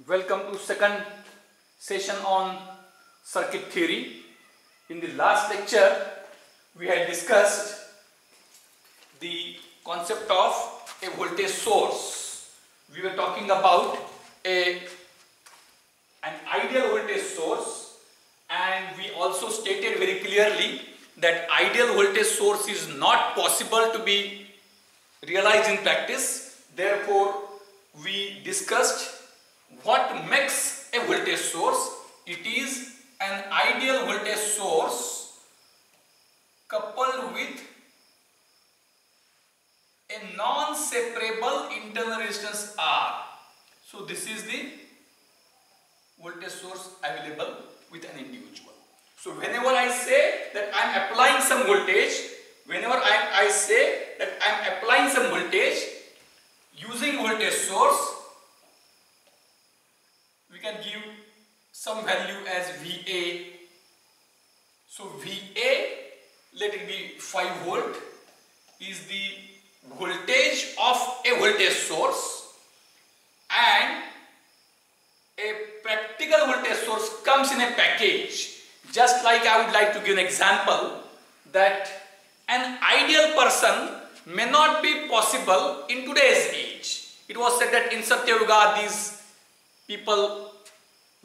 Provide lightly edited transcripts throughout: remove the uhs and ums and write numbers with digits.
Welcome to second session on circuit theory. In the last lecture, we had discussed the concept of a voltage source. We were talking about an ideal voltage source, and we also stated very clearly that ideal voltage source is not possible to be realized in practice. Therefore, we discussed what makes a voltage source. It is an ideal voltage source coupled with a non-separable internal resistance R. So this is the voltage source available with an individual. So whenever I say that I am applying some voltage, whenever I say that I am applying some voltage using voltage source, we can give some value as VA. So VA, let it be 5 volt, is the voltage of a voltage source, and a practical voltage source comes in a package. Just like I would like to give an example that an ideal person may not be possible in today's age. It was said that in Satya Yuga these people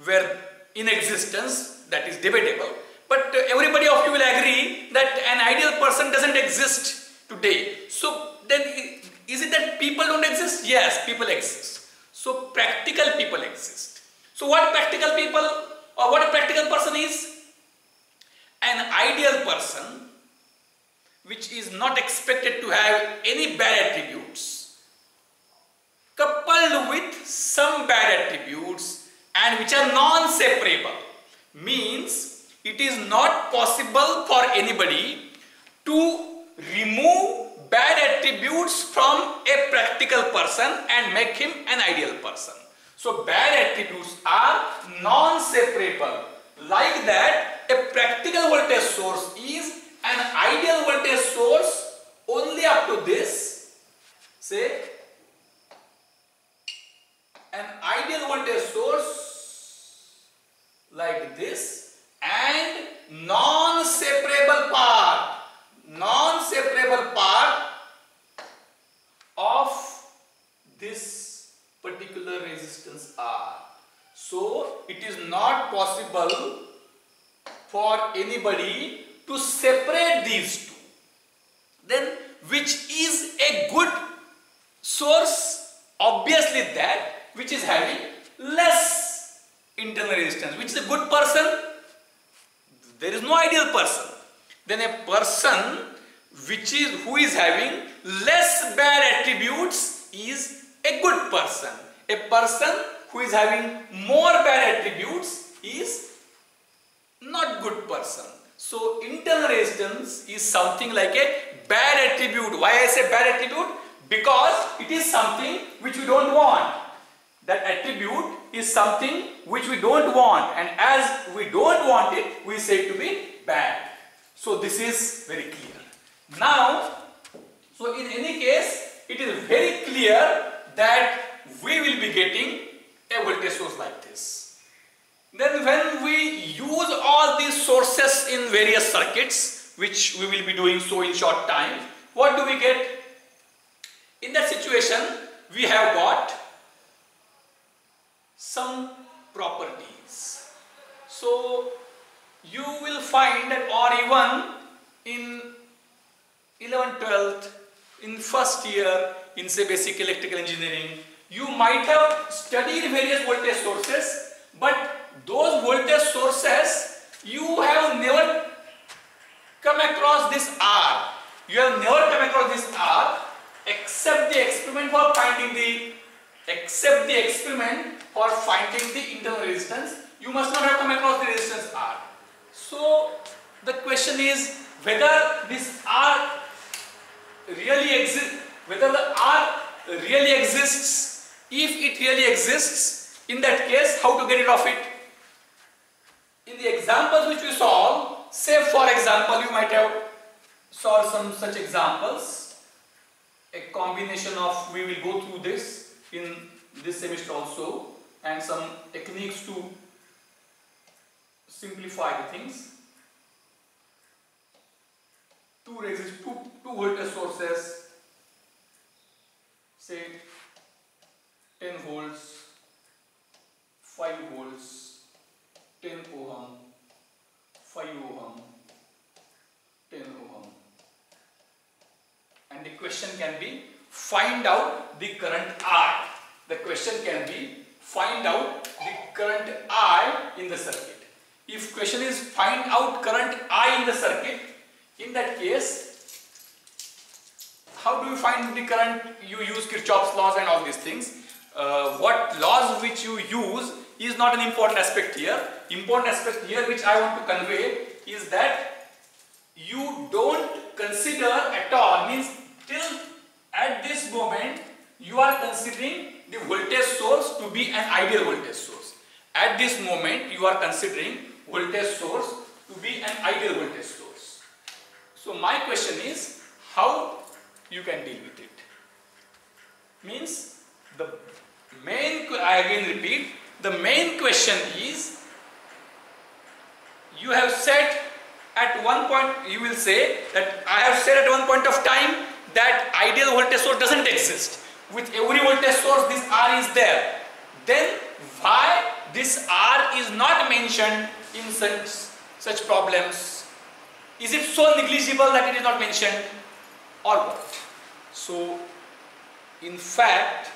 were in existence. That is debatable, but everybody of you will agree that an ideal person doesn't exist today. So then is it that people don't exist? Yes, people exist. So practical people exist. So what practical people, or what a practical person is? An ideal person which is not expected to have any bad attributes, coupled with some bad attributes, and which are non-separable, means it is not possible for anybody to remove bad attributes from a practical person and make him an ideal person. So bad attributes are non-separable. Like that, a practical voltage source is an ideal voltage source only up to this. Say, an ideal voltage source like this, and non-separable part of this particular resistance R. So it is not possible for anybody to separate these two. Then which is a good source? Obviously that which is having less internal resistance. Which is a good person? There is no ideal person. Then a person who is having less bad attributes is a good person. A person who is having more bad attributes is not good person. So internal resistance is something like a bad attribute. Why I say bad attribute? Because it is something which we don't want. That attribute is something which we don't want, and as we don't want it, we say it to be bad. So this is very clear. Now, so in any case, it is very clear that we will be getting a voltage source like this. Then when we use all these sources in various circuits, which we will be doing so in short time, what do we get? In that situation, we have got some properties. So you will find that, or even in 11th, 12th, in first year in say basic electrical engineering, you might have studied various voltage sources, but those voltage sources you have never come across this R. You have never come across this R except the experiment for finding the internal resistance. You must not have come across the resistance R. So the question is whether this R really exists, whether the R really exists. If it really exists, in that case, how to get rid of it? In the examples which we solve, say for example, you might have solved some such examples. A combination of, we will go through this in this semester also. and some techniques to simplify the things. Two voltage sources, say 10 volts, 5 volts, 10 ohm, 5 ohm, 10 ohm. And the question can be find out the current I. The question can be find out the current I in the circuit. If question is find out current I in the circuit, in that case, how do you find the current? You use Kirchhoff's laws and all these things. What laws which you use is not an important aspect here. Important aspect here which I want to convey is that you don't consider at all, means till at this moment you are considering the voltage source to be an ideal voltage source. At this moment you are considering voltage source to be an ideal voltage source. So my question is how you can deal with it. Means the main, I again repeat, the main question is, you have said at one point, you will say that I have said at one point of time that ideal voltage source doesn't exist. With every voltage source this R is there. Then why this R is not mentioned in such problems? Is it so negligible that it is not mentioned or what? So in fact,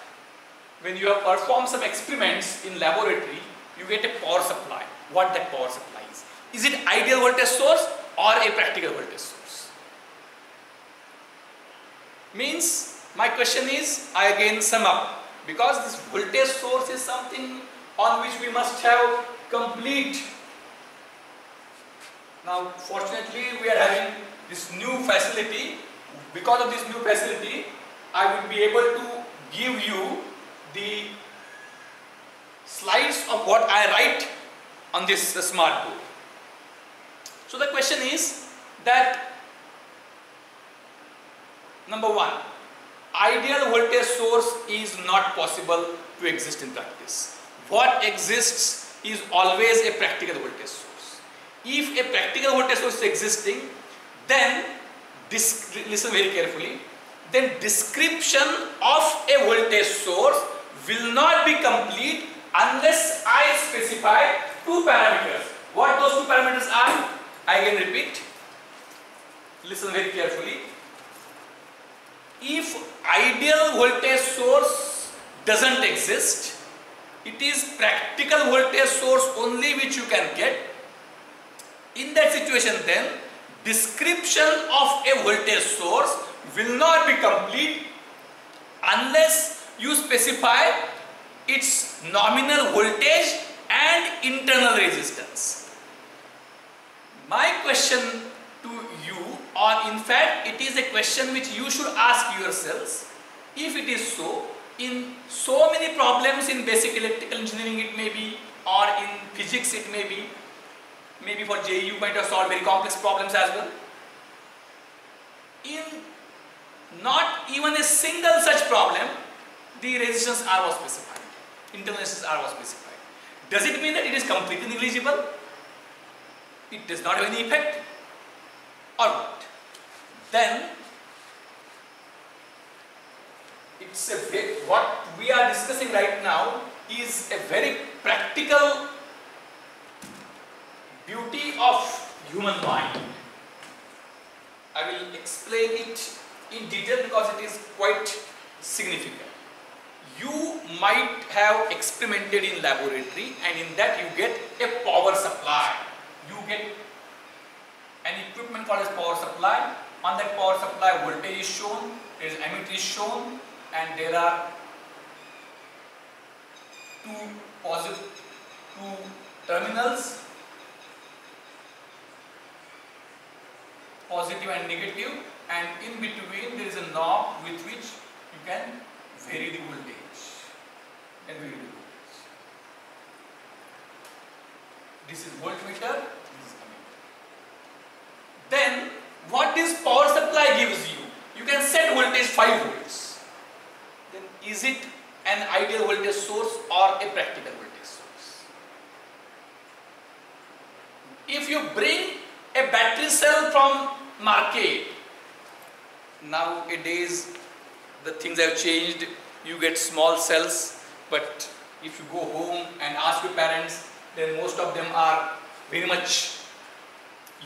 when you have performed some experiments in laboratory, you get a power supply. What that power supply is? Is it ideal voltage source or a practical voltage source? Means my question is, I again sum up, because this voltage source is something on which we must have complete. Now fortunately we are having this new facility. Because of this new facility, I will be able to give you the slides of what I write on this smart board. So the question is that, number one, ideal voltage source is not possible to exist in practice. What exists is always a practical voltage source. If a practical voltage source is existing, then listen very carefully, then description of a voltage source will not be complete unless I specify two parameters. What those two parameters are? I again repeat. Listen very carefully. If ideal voltage source doesn't exist, it is practical voltage source only which you can get. In that situation then, description of a voltage source will not be complete unless you specify its nominal voltage and internal resistance. My question to you, or in fact it is a question which you should ask yourselves, if it is so, in so many problems in basic electrical engineering it may be, or in physics it may be, maybe for JEE you might have solved very complex problems as well. In not even a single such problem, the resistance R was specified, internal resistance R was specified. Does it mean that it is completely negligible? It does not have any effect, or what? Then it's what we are discussing right now is a very practical beauty of human mind. I will explain it in detail because it is quite significant. You might have experimented in laboratory, and in that you get a power supply. You get an equipment called as power supply. On that power supply, voltage is shown, there is ammeter is shown, and there are two terminals, positive and negative, and in between there is a knob with which you can vary the voltage. This is voltmeter, this is ammeter. Then what this power supply gives you? You can set voltage 5 volts. Then is it an ideal voltage source or a practical voltage? if you bring a battery cell from market, nowadays the things have changed, you get small cells, but if you go home and ask your parents, then most of them are very much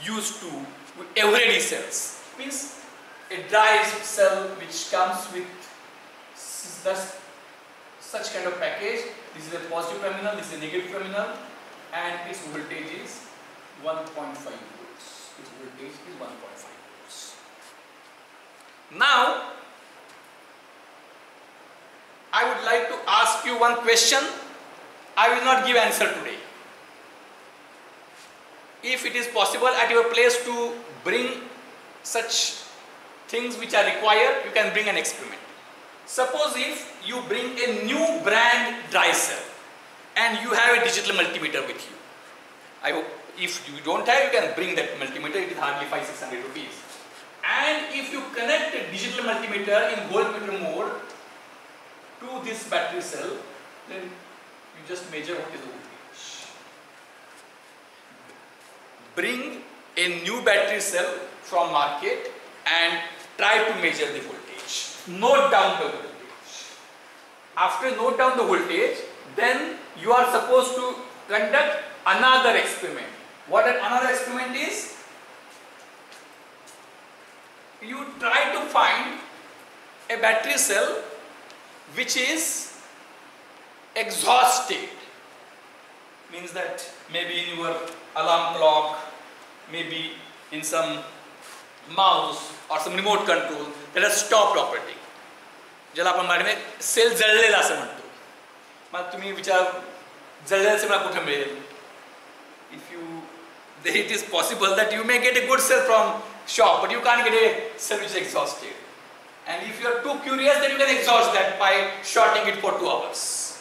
used to everyday cells. Means a dry cell which comes with such kind of package. This is a positive terminal, this is a negative terminal, and its voltage is 1.5 volts. Its voltage is 1.5 volts. Now, I would like to ask you one question. I will not give answer today. If it is possible at your place to bring such things which are required, you can bring an experiment. Suppose if you bring a new brand dry cell and you have a digital multimeter with you. I hope if you don't have, you can bring that multimeter. It is hardly 500-600 rupees. And if you connect a digital multimeter in voltmeter mode to this battery cell, then you just measure what is the voltage. Bring a new battery cell from market and try to measure the voltage. Note down the voltage. After note down the voltage, then you are supposed to conduct another experiment. What that another experiment is? You try to find a battery cell which is exhausted. Means that maybe in your alarm clock, maybe in some mouse or some remote control that has stopped operating. ज्याला आपण मराठीमध्ये cell जळलेला असं म्हणतो. मग तुम्ही विचार जळलेला cell मला कुठे मिळेल? If you, it is possible that you may get a good cell from shop, but you can't get a cell which is exhausted. And if you are too curious, then you can exhaust that by shorting it for 2 hours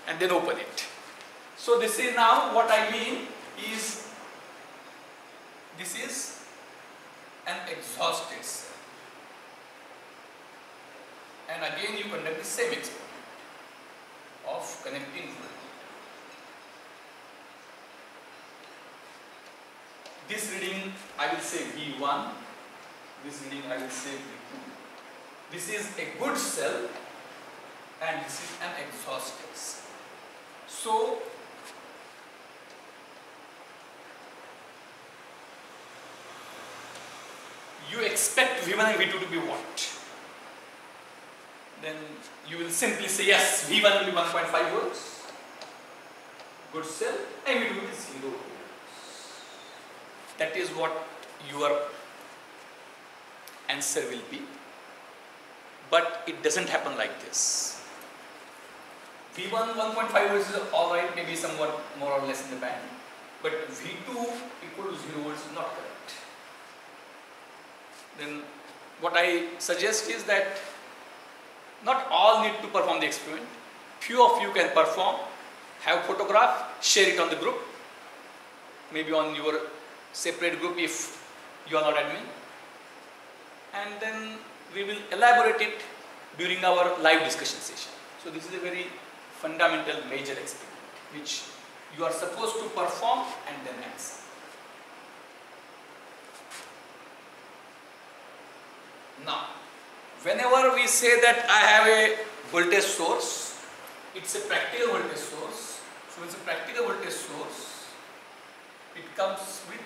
and then open it. So this is now what I mean is this is an exhausted cell. And again you conduct the same experiment of connecting voltmeter. This reading I will say V1, this reading I will say V2. This is a good cell and this is an exhausted cell. So you expect V1 and V2 to be what? Then you will simply say yes, V1 will be 1.5 volts, good cell, and V2 is 0 volts. That is what your answer will be. But it doesn't happen like this. V1 1.5 volts is alright, maybe somewhat more or less in the band, but V2 equal to 0 volts is not correct. Then what I suggest is that not all need to perform the experiment. Few of you can perform, have photograph, share it on the group, maybe on your separate group if you are not admin, and then we will elaborate it during our live discussion session. So this is a very fundamental major experiment which you are supposed to perform and then answer. Now, whenever we say that I have a voltage source, it's a practical voltage source. So it's a practical voltage source. It comes with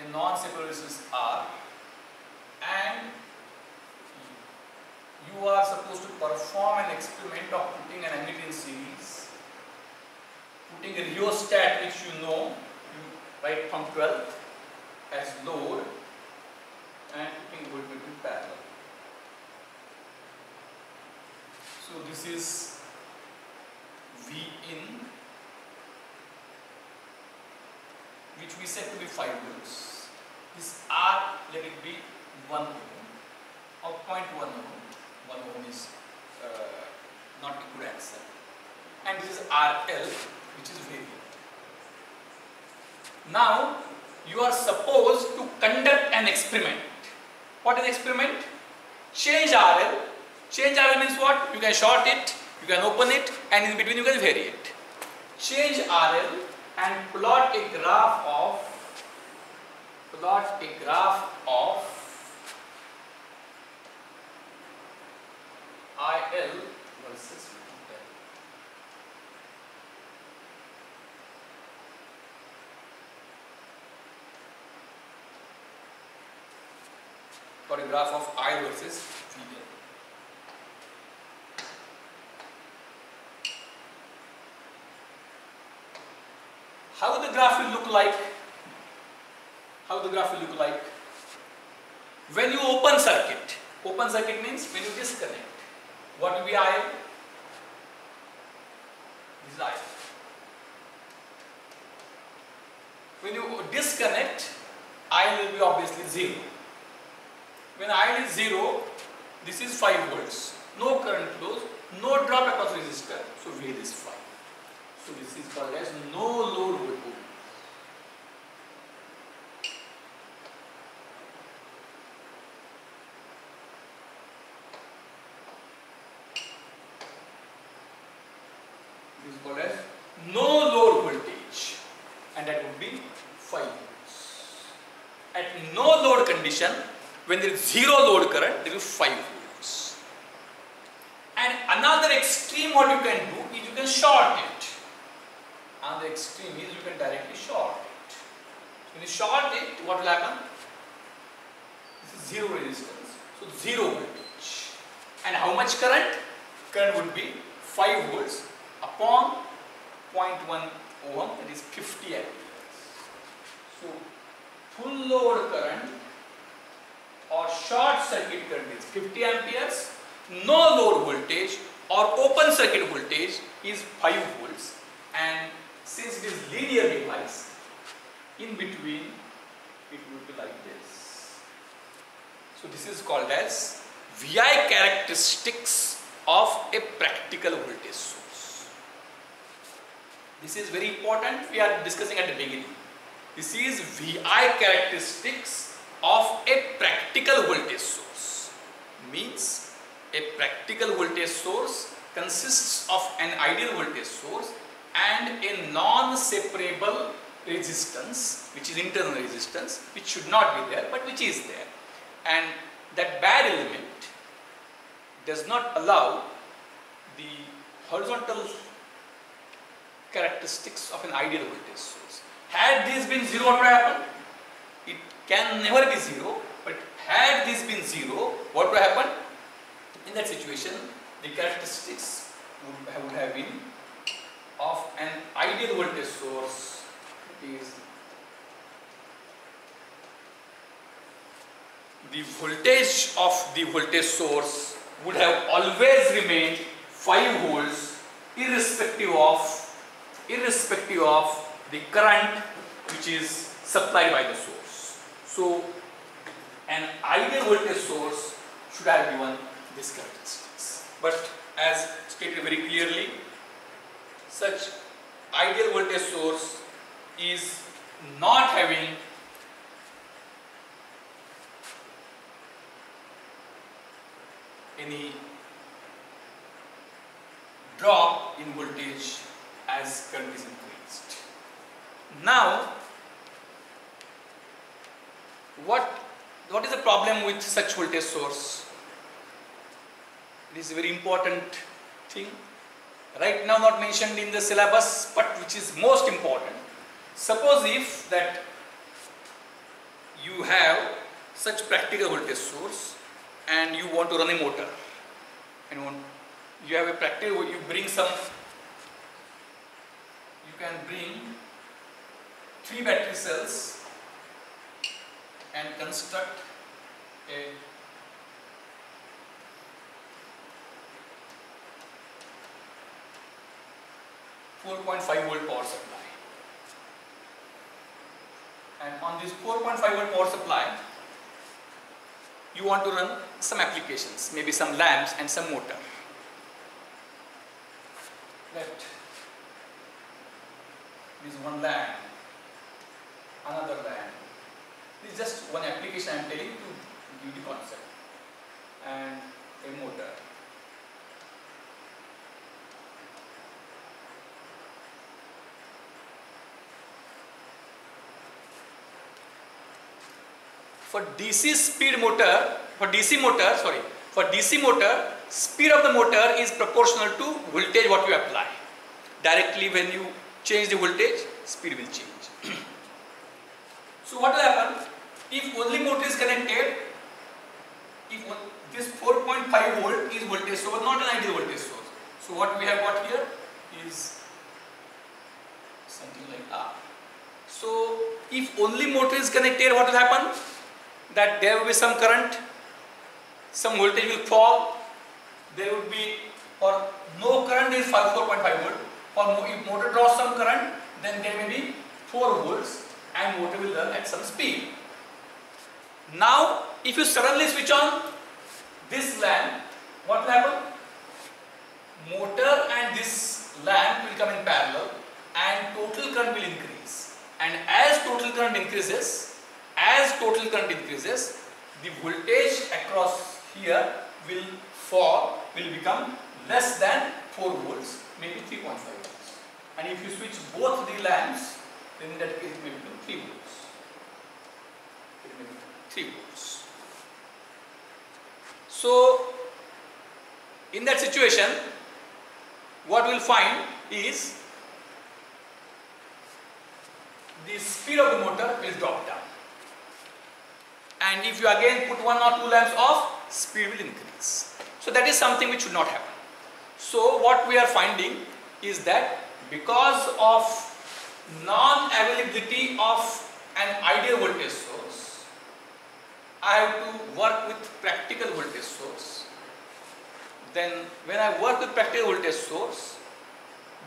a non-separable resistance R, and you are supposed to perform an experiment of putting an ammeter in series, putting a rheostat which you know, right from 12th as load, and putting voltmeter in parallel. So this is V in, which we set to be 5 volts. This R, let it be 1 ohm or 0.1 ohm. 1 ohm is not a good answer. And this is RL, which is variable. Now, you are supposed to conduct an experiment. What is the experiment? Change RL. Change RL means what? You can short it, you can open it, and in between you can vary it. change RL and plot a graph of IL versus VL. For a graph of IL versus VL. How the graph will look like? When you open circuit. Open circuit means when you disconnect. What will be IL? This is IL. When you disconnect, IL will be obviously 0. When IL is 0, this is 5 volts. No current flows, no drop across resistor, so VL is 5. So this is called as no load voltage. This is called as no load voltage, and that would be 5 volts. At no load condition, when there is zero load current, there is 5 volts. And another extreme what you can do is you can short it. Another extreme is you can directly short it. When you short it, what will happen? This is zero resistance, so zero voltage. And how much current? Current would be 5 volts upon 0.1 ohm, that is 50 amperes. So full load current or short circuit current is 50 amperes. No load voltage or open circuit voltage is 5 volts, and since it is linear device, in between it would be like this. So this is called as VI characteristics of a practical voltage source. This is very important, we are discussing at the beginning. This is VI characteristics of a practical voltage source. Means a practical voltage source consists of an ideal voltage source and a non-separable resistance, which is internal resistance, which should not be there but which is there. And that bad element does not allow the horizontal characteristics of an ideal voltage source. Had this been 0, what would happen? It can never be 0, but had this been 0, what would happen? In that situation, the characteristics would have been of an ideal voltage source. It is the voltage of the voltage source would have always remained 5 volts irrespective of the current which is supplied by the source. So an ideal voltage source should have given these characteristics. But as stated very clearly, such ideal voltage source is not having any drop in voltage as current is increased. Now, what is the problem with such voltage source? It is a very important thing. Right now not mentioned in the syllabus, but which is most important. Suppose if that you have such practical voltage source and you want to run a motor, and you have a practical, you can bring 3 battery cells and construct a .5 volt power supply, and on this 4.5 volt power supply you want to run some applications, maybe some lamps and some motor. Let this one lamp, another lamp. This is just one application I am telling to give the concept, and a motor. for DC speed motor, for DC motor, sorry, for DC motor, speed of the motor is proportional to voltage what you apply. Directly when you change the voltage, speed will change. So what will happen? If only motor is connected, if this 4.5 volt is voltage source, not an ideal voltage source. So what we have got here is something like R. So if only motor is connected, what will happen? That there will be some current, some voltage will fall, there would be, or no current is 4.5 volt, or if motor draws some current, then there may be 4 volts and motor will run at some speed. Now if you suddenly switch on this lamp, what will happen? Motor and this lamp will come in parallel and total current will increase. And as total current increases, the voltage across here will fall, will become less than 4 volts, maybe 3.5 volts. And if you switch both the lamps, then in that case it may become 3 volts. It may become 3 volts. So in that situation, what we will find is the speed of the motor will drop down. And if you again put 1 or 2 lamps off, speed will increase. So that is something which should not happen. So what we are finding is that because of non-availability of an ideal voltage source, I have to work with practical voltage source. Then when I work with practical voltage source,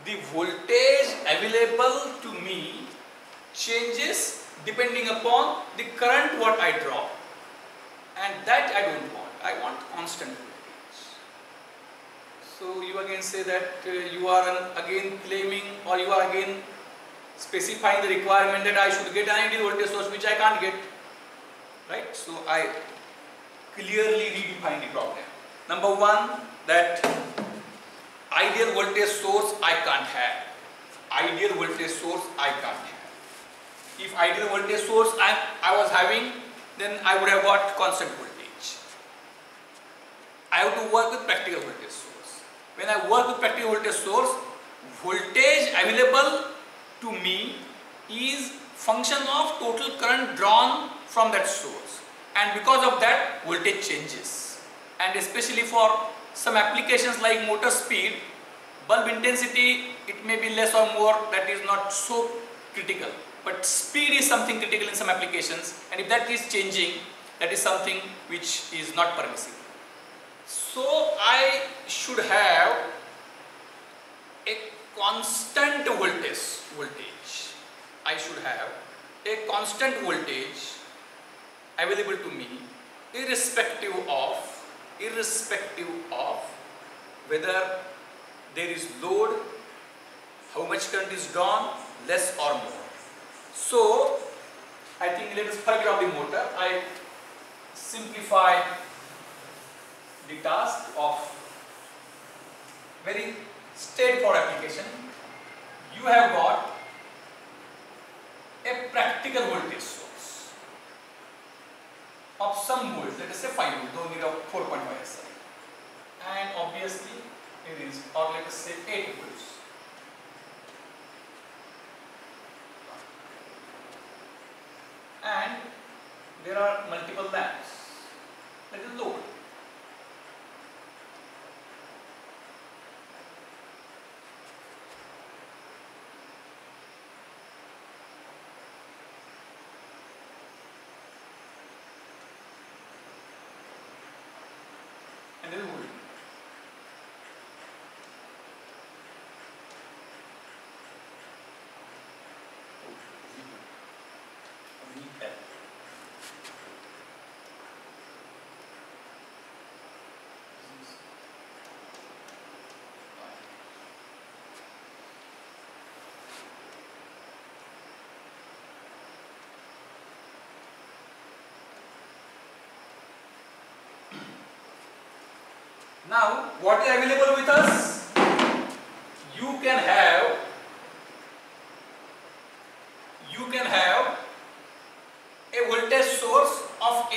the voltage available to me changes depending upon the current what I draw, and that I don't want. I want constant voltage. So you again say that you are again claiming, or you are again specifying the requirement that I should get an ideal voltage source which I can't get, right? So I clearly redefine the problem. Number one, that ideal voltage source I can't have. Ideal voltage source I can't have. If ideal voltage source I was having, then I would have got constant voltage. I have to work with practical voltage source. When I work with practical voltage source, voltage available to me is function of total current drawn from that source, and because of that voltage changes. And especially for some applications like motor speed, bulb intensity, it may be less or more, that is not so critical. But speed is something critical in some applications, and if that is changing, that is something which is not permissible. So I should have a constant voltage. I should have a constant voltage available to me, irrespective of whether there is load, how much current is drawn, less or more. So I think let us forget of the motor. I simplify the task of very straightforward application. You have got a practical voltage source of some volts, let us say 5 volts, though need of 4.5 SI, and obviously it is, or let us say 8 volts. And there are multiple lamps. That is load. And there is voltage. Now, what is available with us? You can have a voltage source of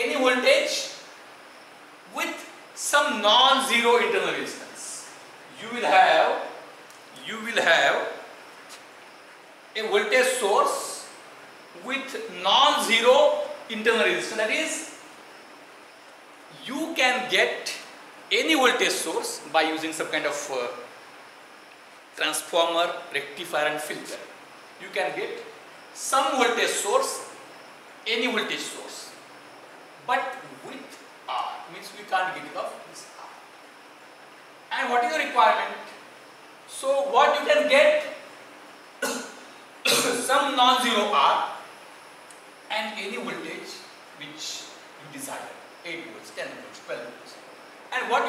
non-zero internal resistance. You will have a voltage source with non-zero internal resistance. That is, you can get any voltage source by using some kind of transformer, rectifier and filter. You can get some voltage source, any voltage source, but with R, means we can't get it of this R. And what is the requirement? So what you can get some non-zero R and any voltage which you desire, 8 volts, 10 volts, 12 volts. And what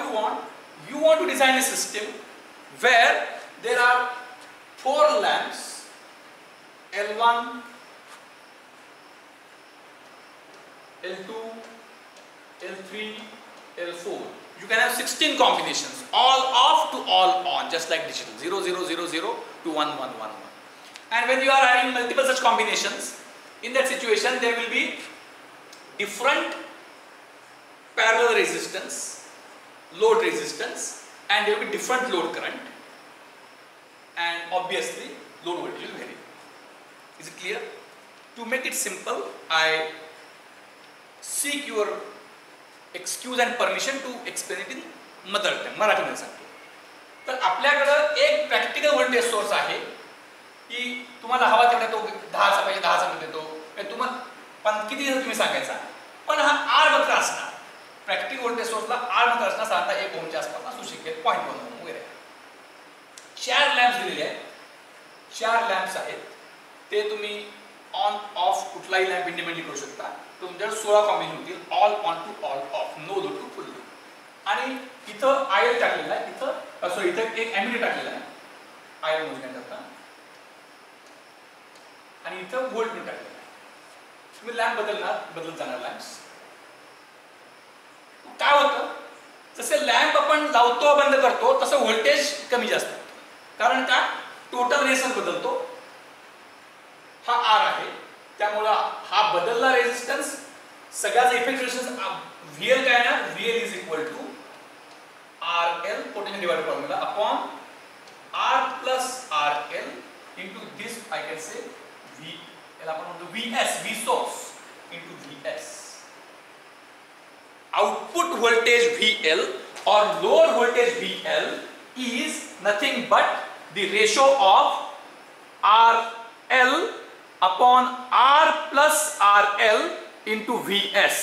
you want to design a system where there are 4 lamps, L1, L2, L3, L4. You can have 16 combinations, all off to all on, just like digital, 0, 0, 0, 0 to 1, 1, 1, 1. And when you are having multiple such combinations, in that situation there will be different parallel resistance, load resistance, and there will be different load current, and obviously load voltage will vary. Is it clear? To make it simple, I seek your excuse and permission to explain it in mother tongue, Marathi मध्ये सांगतो. तर आपल्याकडे एक practical voltage source आहे की तुम्हाला हवा तेवढा तो 10 चा पाहिजे 10 चा देतो. तुम्हाला पण किती तुम्ही सांगायचा, पण हा आर बद्दल असणार. प्रॅक्टिकल व्होल्टेज सोर्सला आर बद्दल असणार साधारणतः 1 ओहमच्या आसपास असू शकेल, 0.1 ओहम वगैरे. 4 लॅम्प्स दिलेले आहेत, 4 लॅम्प्स आहेत. ते तुम्ही ऑन ऑफ कुठलाही लॅम्प इंडिपेंडेंटली करू शकता. तुमच्याकडे 16 कॉम्बिनेशन होतील, all on to all off, no load to full load. आणि इथं आयएल टाकलेला आहे, इथं इथं एक एमीटर टाकलेला आहे आयएल मोजण्याकरता, आणि इथं व्होल्ट मीटर टाकलेला आहे. तुम्ही लॅम्प बदलत जाणार लॅम्प्स. काय होतं, जसे लॅम्प आपण लावतो बंद करतो तसं व्होल्टेज कमी जास्त होतं. कारण का, टोटल रेजिस्टन्स बदलतो. हा आर आहे, त्यामुळे हा बदलला रेजिस्टन्स सगळ्याचा इफेक्ट रेजिस्टन्स VL काय ना, VL is equal to RL potential divided formula upon R plus RL into this I can say V, याला आपण म्हणतो VS, V source into VS. Output voltage VL or load voltage VL is nothing but the ratio of RL upon R plus RL into VS.